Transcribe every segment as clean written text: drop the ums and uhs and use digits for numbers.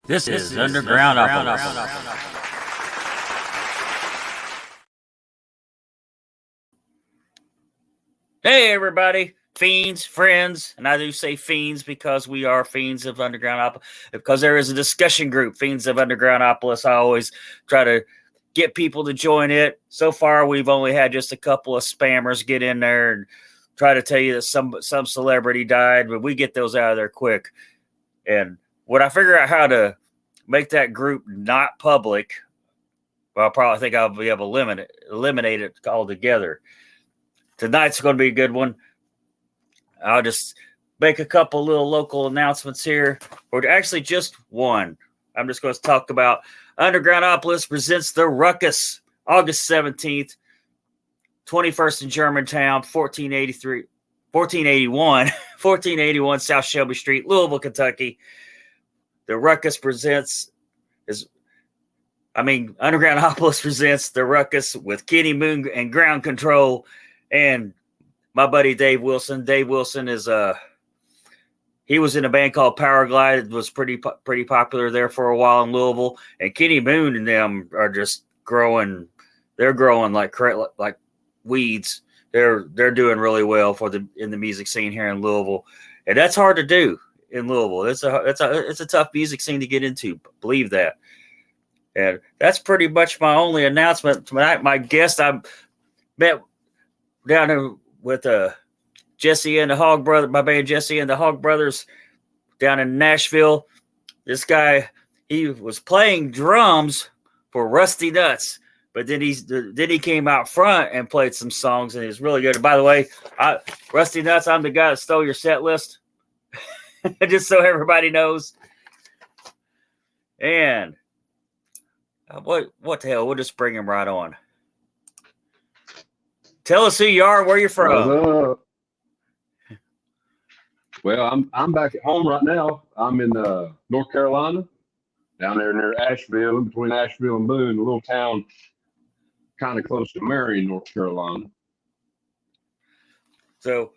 This is Underground Opera. Hey, everybody, fiends, friends, and I do say fiends because we are fiends of Underground Opera, because there is a discussion group, Fiends of Undergroundopolis. I always try to get people to join it. So far, we've only had just a couple of spammers get in there and try to tell you that some celebrity died, but we get those out of there quick. And when I figure out how to make that group not public, well, I probably think I'll be able to eliminate it altogether. Tonight's going to be a good one. I'll just make a couple little local announcements here, or actually just one. I'm just going to talk about Undergroundopolis presents The Ruckus, August 17th, 21st in Germantown, 1481 South Shelby Street, Louisville, Kentucky. The Ruckus Undergroundopolis presents The Ruckus with Kenny Moon and Ground Control and my buddy Dave Wilson. Dave Wilson is he was in a band called Powerglide. It was pretty popular there for a while in Louisville. And Kenny Moon and them are just growing. They're growing like weeds. They're doing really well in the music scene here in Louisville, and that's hard to do in Louisville. It's a tough music scene to get into. Believe that. And that's pretty much my only announcement tonight. My guest, I met down there with Jesse and the Hog Brothers, my band Jesse and the Hog Brothers down in Nashville. This guy, he was playing drums for Rusty Nuts, but then he came out front and played some songs, and he's really good. And by the way, Rusty Nuts, I'm the guy that stole your set list, just so everybody knows. And what the hell? We'll just bring him right on. Tell us who you are, where you're from. Well, I'm back at home right now. I'm in North Carolina, down there near Asheville, between Asheville and Boone, a little town kind of close to Marion, North Carolina. So,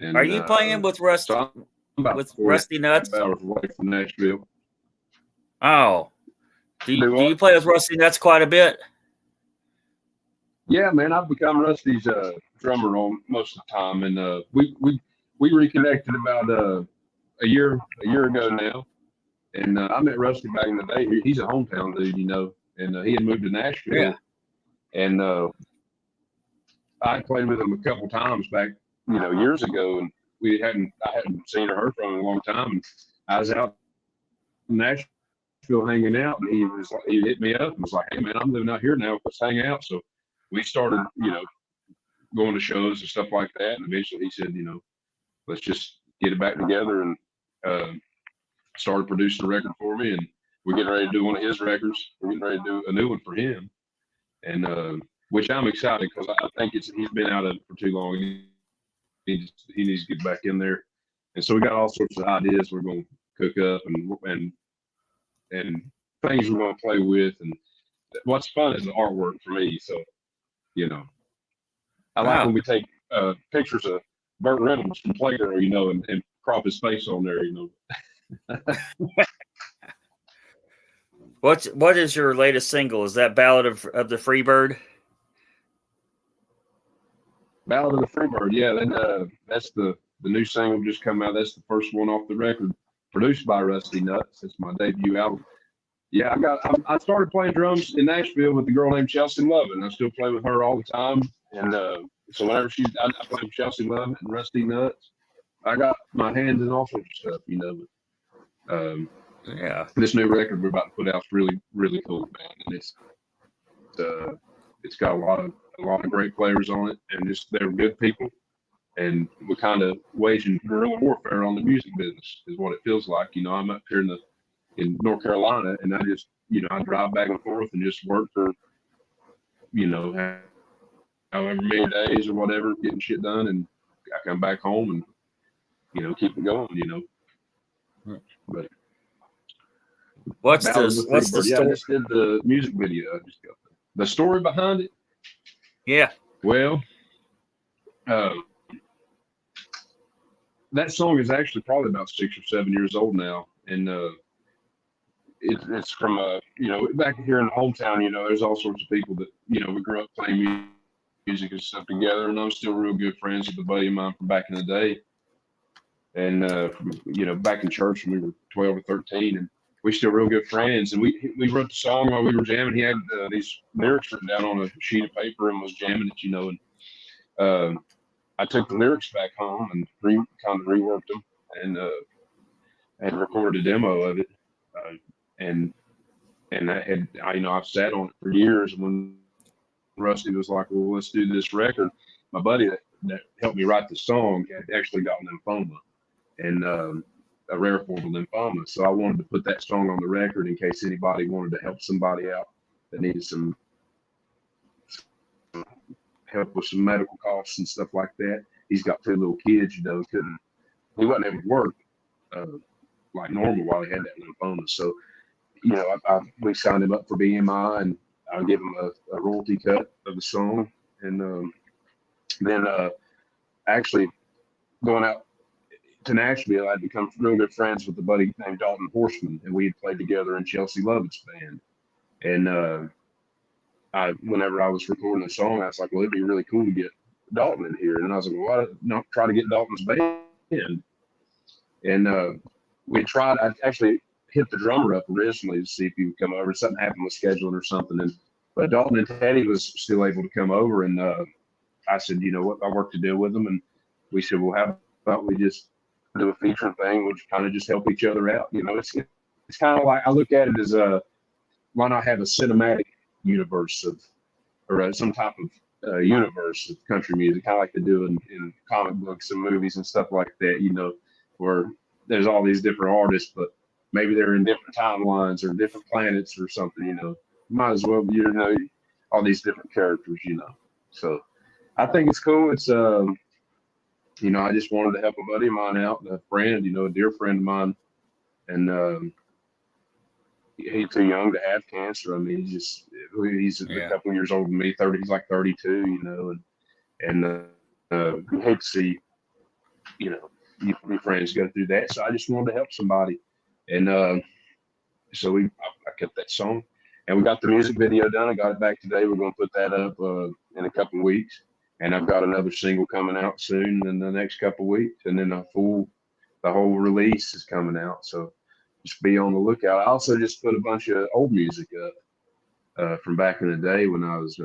are you playing with Rusty Nuts? Hours away from Nashville. Oh, do you play with Rusty Nuts quite a bit? Yeah, man, I've become Rusty's drummer on most of the time, and we reconnected about a year ago now, and I met Rusty back in the day. He's a hometown dude, and he had moved to Nashville, and I played with him a couple times back, years ago, and I hadn't seen or heard from him in a long time, and I was out in Nashville hanging out, and he hit me up and was like, "Hey, man, I'm living out here now. Let's hang out." So we started, going to shows and stuff like that. And eventually he said, let's just get it back together, and started producing a record for me. And we're getting ready to do one of his records. We're getting ready to do a new one for him. And which I'm excited because I think he's been out of it for too long. He needs to get back in there. And so we got all sorts of ideas we're going to cook up and things we're going to play with. And what's fun is the artwork for me. So, I like when we take pictures of Burt Reynolds from Playgirl, and crop his face on there, What is your latest single? Is that Ballad of the Freebird? Ballad of the Freebird, yeah. Then that's the new single just come out. That's the first one off the record, produced by Rusty Nuts. That's my debut album. Yeah, I started playing drums in Nashville with a girl named Chelsea Love, and I still play with her all the time. And so whenever I play with Chelsea Love and Rusty Nuts, I got my hands in all sorts of stuff, But this new record we're about to put out is really, really cool, man. And it's got a lot of great players on it, and they're good people. And we're kind of waging guerrilla warfare on the music business, is what it feels like. I'm up here in North Carolina, and I just, I drive back and forth and just work for, however many days or whatever, getting shit done, and I come back home and, keep it going, But what's the story? Yeah, I just did the music video. I just got the story behind it. Yeah. Well, that song is actually probably about 6 or 7 years old now, and it's from back here in the hometown. There's all sorts of people that we grew up playing music and stuff together, and I'm still real good friends with a buddy of mine from back in the day. And back in church when we were 12 or 13, and we still real good friends. And we wrote the song while we were jamming. He had these lyrics written down on a sheet of paper and was jamming it, and I took the lyrics back home and kind of reworked them and recorded a demo of it. And I've sat on it for years. When Rusty was like, "Well, let's do this record," my buddy that helped me write the song had actually got lymphoma and a rare form of lymphoma. So I wanted to put that song on the record in case anybody wanted to help somebody out that needed some help with some medical costs and stuff like that. He's got 2 little kids, he wasn't able to work like normal while he had that lymphoma. So, we signed him up for BMI, and I'll give him a royalty cut of the song. And then actually going out to Nashville, I'd become real good friends with a buddy named Dalton Horseman, and we had played together in Chelsea Lovett's band. And whenever I was recording the song, I was like, well, it'd be really cool to get Dalton in here. And I was like, well, why not try to get Dalton's band? And we tried. I actually hit the drummer up originally to see if he would come over. Something happened with scheduling or something. But Dalton and Teddy was still able to come over. And I said, you know what, I worked a deal with them. And we said, well, how about we just do a featuring thing, which kind of just help each other out. It's kind of like, I look at it as why not have a cinematic universe or some type of universe of country music, kind of like they do in comic books and movies and stuff like that, where there's all these different artists, but maybe they're in different timelines or different planets or something, might as well be, all these different characters, So I think it's cool. It's, I just wanted to help a buddy of mine out, a friend, a dear friend of mine. And he's too young to have cancer. I mean, he's a couple of years older than me, 30, he's like 32, and you hate to see, your friends go through that. So I just wanted to help somebody. And so I kept that song, and we got the music video done. I got it back today. We're going to put that up in a couple of weeks. And I've got another single coming out soon in the next couple of weeks. And then the whole release is coming out. So just be on the lookout. I also just put a bunch of old music up from back in the day when I was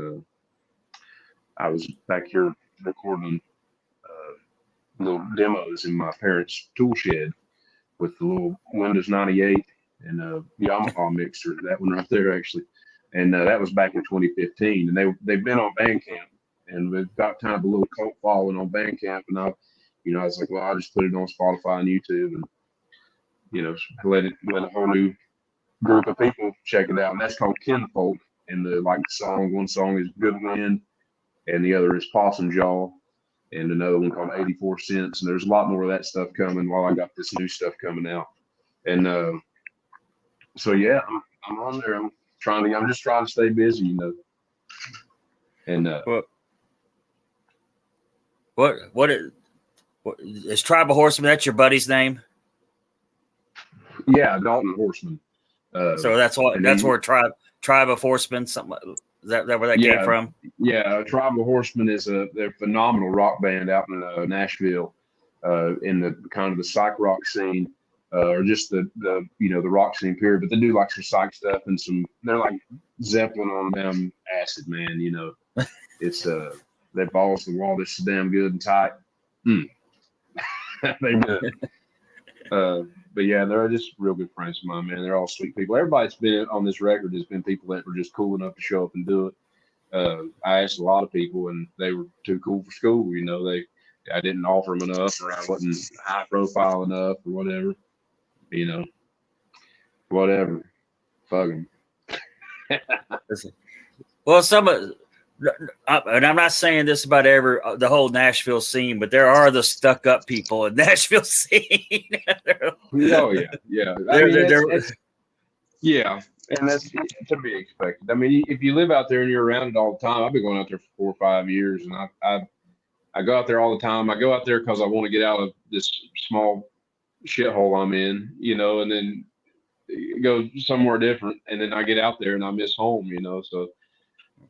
back here recording little demos in my parents' tool shed with the little Windows 98 and a Yamaha mixer, that one right there actually. And that was back in 2015. And they've been on Bandcamp, and we've got kind of a little cult following on Bandcamp. And I was like, well, I'll just put it on Spotify and YouTube, and let a whole new group of people check it out. And that's called Kinfolk. And one song is Good Wind, and the other is Possum Jaw, and another one called 84 Cents. And there's a lot more of that stuff coming while I got this new stuff coming out. And so yeah, I'm on there. I'm just trying to stay busy, And what is Tribal Horseman? That's your buddy's name? Yeah, Dalton Horseman. So that's where Tribe of Horsemen, something like, is that where that came from? Yeah, Tribal Horsemen they're a phenomenal rock band out in Nashville, in the kind of the psych rock scene, or just the rock scene period. But they do like some psych stuff and they're like Zeppelin on them acid, man. It's they balls the wall. They're so damn good and tight. They do. But yeah, they're just real good friends of mine, man. They're all sweet people. Everybody's been on this record has been people that were just cool enough to show up and do it. I asked a lot of people, and they were too cool for school. I didn't offer them enough, or I wasn't high profile enough, or whatever. Whatever. Fuck them. Well, and I'm not saying this about the whole Nashville scene, but there are the stuck-up people in Nashville scene. Oh yeah. Yeah, and that's to be expected. I mean, if you live out there and you're around it all the time, I've been going out there for 4 or 5 years, and I go out there all the time. I go out there because I want to get out of this small shithole I'm in, and then go somewhere different, and then I get out there and I miss home, you know. So,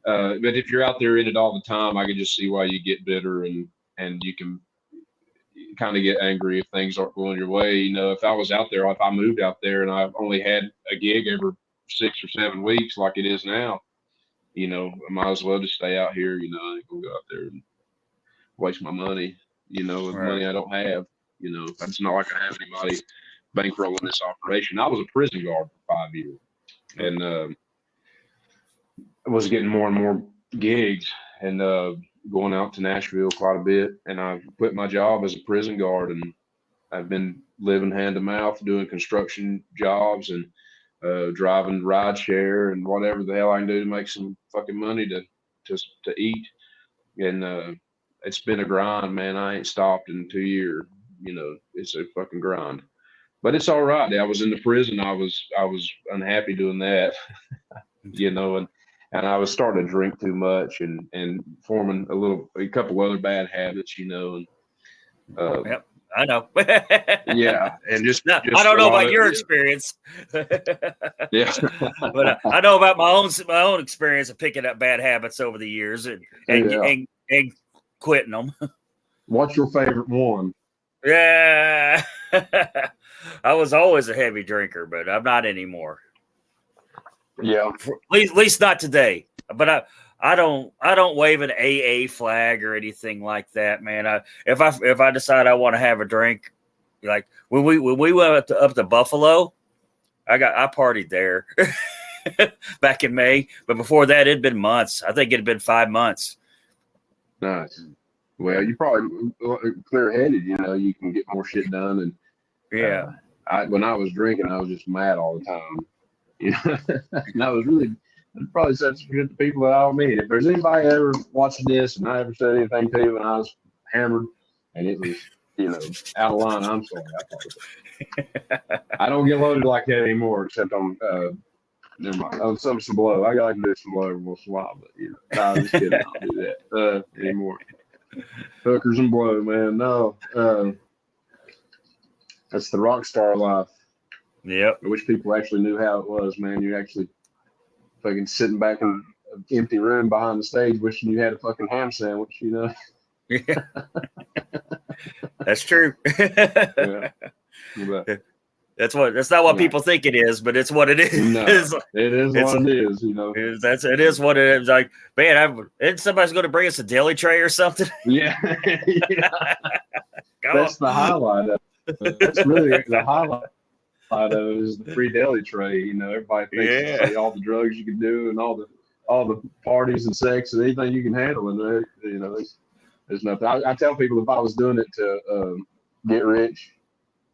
but if you're out there in it all the time, I can just see why you get bitter and you can kind of get angry if things aren't going your way. You know, if I was out there, if I moved out there and I only had a gig every 6 or 7 weeks like it is now, you know, I might as well just stay out here. You know, I ain't gonna go out there and waste my money, you know, with Right. money I don't have. You know, it's not like I have anybody bankrolling this operation. I was a prison guard for 5 years, and I was getting more and more gigs and going out to Nashville quite a bit. And I quit my job as a prison guard, and I've been living hand to mouth, doing construction jobs and driving ride share and whatever the hell I can do to make some fucking money to eat. And it's been a grind, man. I ain't stopped in 2 years. You know, it's a fucking grind, but it's all right. I was in the prison. I was unhappy doing that, you know, and I was starting to drink too much and forming a couple other bad habits, you know, and Yep, I know. yeah, and just I don't a know lot about of your experience, yeah. but I know about my own experience of picking up bad habits over the years and Yeah. and quitting them. What's your favorite one? Yeah, I was always a heavy drinker, but I'm not anymore. Yeah, At least not today. But I don't wave an AA flag or anything like that, man. If I decide I want to have a drink, like when we went up to Buffalo, I partied there back in May. But before that, it'd been months. I think it had been 5 months. nice. Well, you probably clear-headed. You know, you can get more shit done. And Yeah, when I was drinking, I was just mad all the time. You know, and I was really probably said some shit to people that I don't meet. If there's anybody ever watching this and I ever said anything to you and I was hammered and it was, you know, out of line, I'm sorry. I don't get loaded like that anymore, except on never mind. On some blow. I like to do some blow every once in a while, but you know, I'm just kidding. I don't do that anymore. Hookers and blow, man. No, that's the rock star life. yep. I wish people actually knew how it was, man. You actually fucking sitting back in an empty room behind the stage, wishing you had a fucking ham sandwich, you know? Yeah, that's true. Yeah. But, That's not what people think it is, but it's what it is. no, it is what it is, you know. It is what it is. Like, man, isn't somebody's going to bring us a deli tray or something? Yeah. Yeah. That's the highlight of it. That's really the highlight of it is the free deli tray. You know, everybody thinks it's all the drugs you can do and all the parties and sex and anything you can handle in there. You know, there's nothing. I tell people if I was doing it to get rich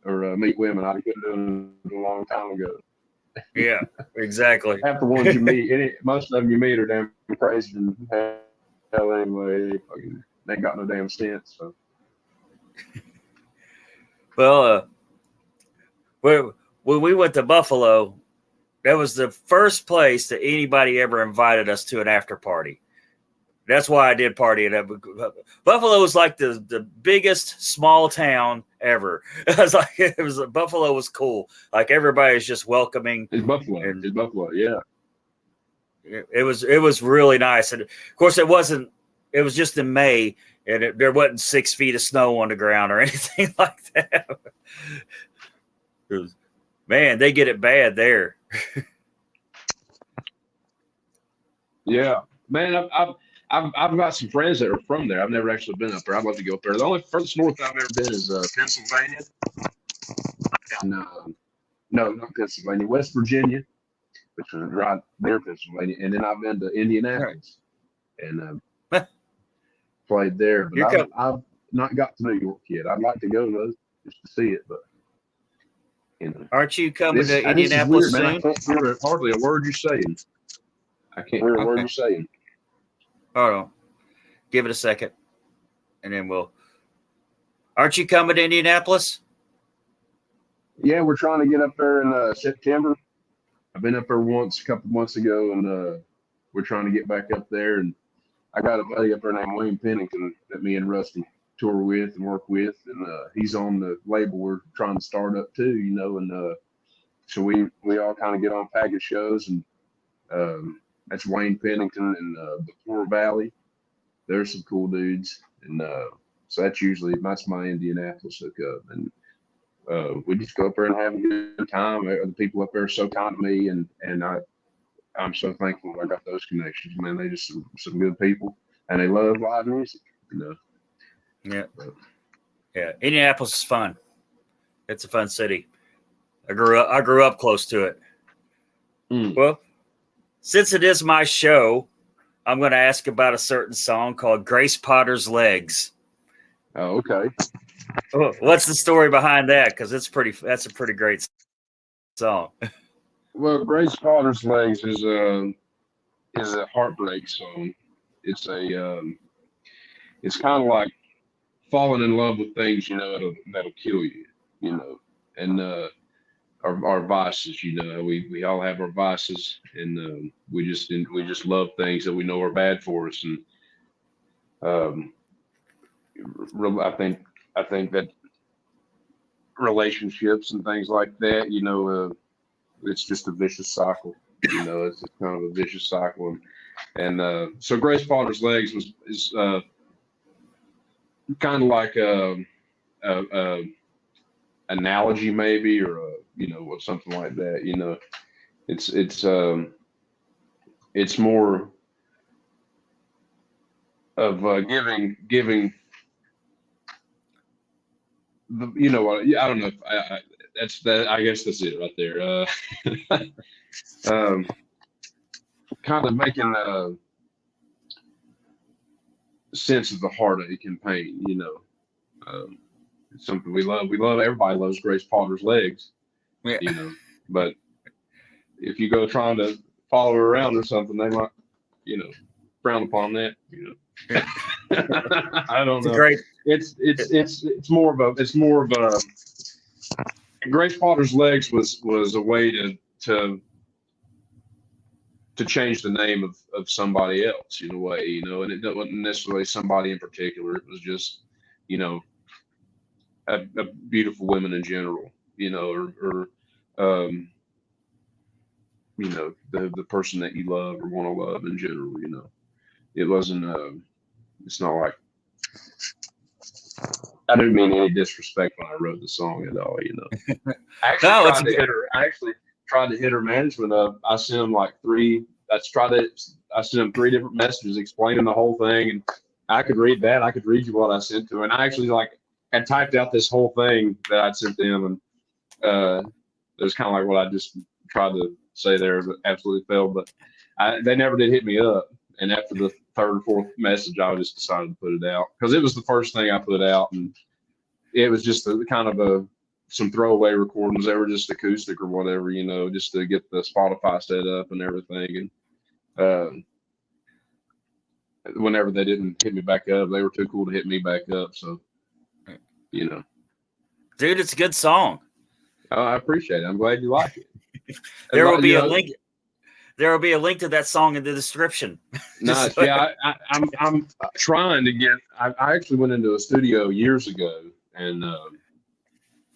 or meet women, I'd have been doing it a long time ago. Yeah, exactly. Half the ones you meet, most of them you meet are damn crazy and hell anyway. They ain't got no damn sense. So. Well, when we went to Buffalo, that was the first place that anybody ever invited us to an after party. That's why I did party at Buffalo was like the biggest small town ever. Buffalo was cool. Like everybody's just welcoming. It's Buffalo, yeah. It was really nice, and of course it wasn't. It was just in May, and there wasn't 6 feet of snow on the ground or anything like that. Man, they get it bad there. Yeah, man, I've got some friends that are from there. I've never actually been up there. I'd love to go up there. The only furthest north I've ever been is Pennsylvania. And, no, not Pennsylvania, West Virginia, which is right near Pennsylvania. And then I've been to Indianapolis and played there. But I've not got to New York yet. I'd like to go to those just to see it, but you know. Aren't you coming to Indianapolis soon? Man, I can't hear hardly a word you're saying. I can't hear a word you're saying. Hold on. Give it a second. And then aren't you coming to Indianapolis? Yeah, we're trying to get up there in September. I've been up there once a couple months ago, and we're trying to get back up there. And I got a buddy up there named Wayne Pennington that me and Rusty tour with and work with. And he's on the label we're trying to start up too, you know. And so we all kind of get on package shows, and that's Wayne Pennington and the Floor Valley. There's some cool dudes, and so that's my Indianapolis hookup, and we just go up there and have a good time. The people up there are so kind to me, and I'm so thankful I got those connections, man. They just some good people, and they love live music, you know. Yeah, yeah. Indianapolis is fun. It's a fun city. I grew up close to it. Well, since it is my show, I'm going to ask about a certain song called Grace Potter's Legs. Oh, okay. What's the story behind that? Because that's a pretty great song. Well, Grace Potter's Legs is a heartbreak song. It's it's kind of like falling in love with things, you know, that'll kill you, you know, and our vices, you know, we all have our vices, and we just love things that we know are bad for us, and I think that relationships and things like that, you know, it's just a vicious cycle, you know, it's kind of a vicious cycle, and so Grace Potter's Legs is kind of like a analogy maybe, or you know, or something like that, you know. It's more of giving the, you know, I don't know if that's that, I guess that's it right there. Kind of making sense of the heartache and pain, you know. It's something we love. Everybody loves Grace Potter's Legs, Yeah. you know. But if you go trying to follow her around or something, they might, you know, frown upon that, you know. I don't know. Great. It's more of a Grace Potter's Legs was a way to change the name of somebody else in a way, you know, and it wasn't necessarily somebody in particular. It was just, you know, a beautiful women in general, you know, or you know, the person that you love or want to love in general, you know. It wasn't it's not like, I didn't mean any disrespect when I wrote the song at all, you know. I actually tried to hit her management up. I sent them like I sent them 3 different messages explaining the whole thing, and I could read that. I could read you what I sent to her, and I actually had typed out this whole thing that I'd sent them, and it was kind of like what I just tried to say there, but absolutely failed. But they never did hit me up, and after the 3rd or 4th message, I just decided to put it out because it was the first thing I put out, and it was just some throwaway recordings. They were just acoustic or whatever, you know, just to get the Spotify set up and everything. And whenever they didn't hit me back up, they were too cool to hit me back up. So, you know, dude, it's a good song. I appreciate it. I'm glad you like it. There will be a link. There will be a link to that song in the description. Nice. Yeah, I'm trying to get. I actually went into a studio years ago, and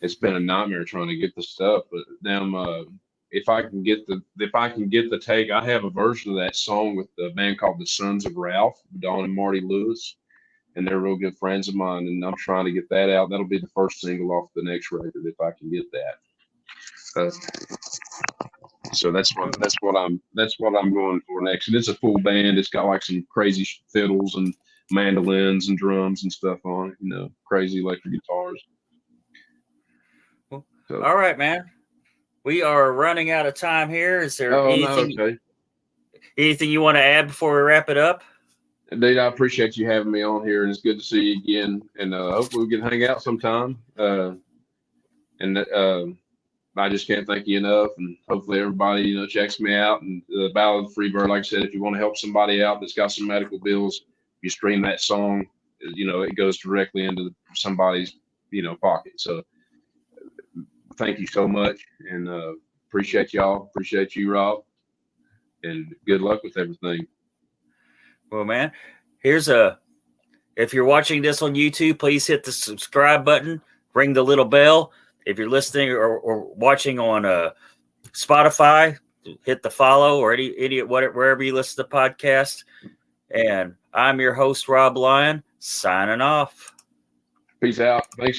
it's been a nightmare trying to get the stuff. But now, if I can get the take, I have a version of that song with the band called the Sons of Ralph, Don and Marty Lewis, and they're real good friends of mine. And I'm trying to get that out. That'll be the first single off the next record if I can get that. So that's what I'm going for next. And it's a full band. It's got like some crazy fiddles and mandolins and drums and stuff on it, you know, crazy electric guitars. So. All right, man. We are running out of time here. Is there anything you want to add before we wrap it up? Indeed, I appreciate you having me on here, and it's good to see you again. And hopefully we can hang out sometime. I just can't thank you enough, and hopefully everybody, you know, checks me out. And the Ballad of the Freebird, like I said, if you want to help somebody out that's got some medical bills, you stream that song, you know, it goes directly into somebody's, you know, pocket. So thank you so much, and appreciate y'all. Appreciate you, Rob, and good luck with everything. Well, man, if you're watching this on YouTube, please hit the subscribe button, ring the little bell. If you're listening or watching on Spotify, hit the follow or any wherever you listen to podcasts. And I'm your host, Rob Lyon, signing off. Peace out. Thanks.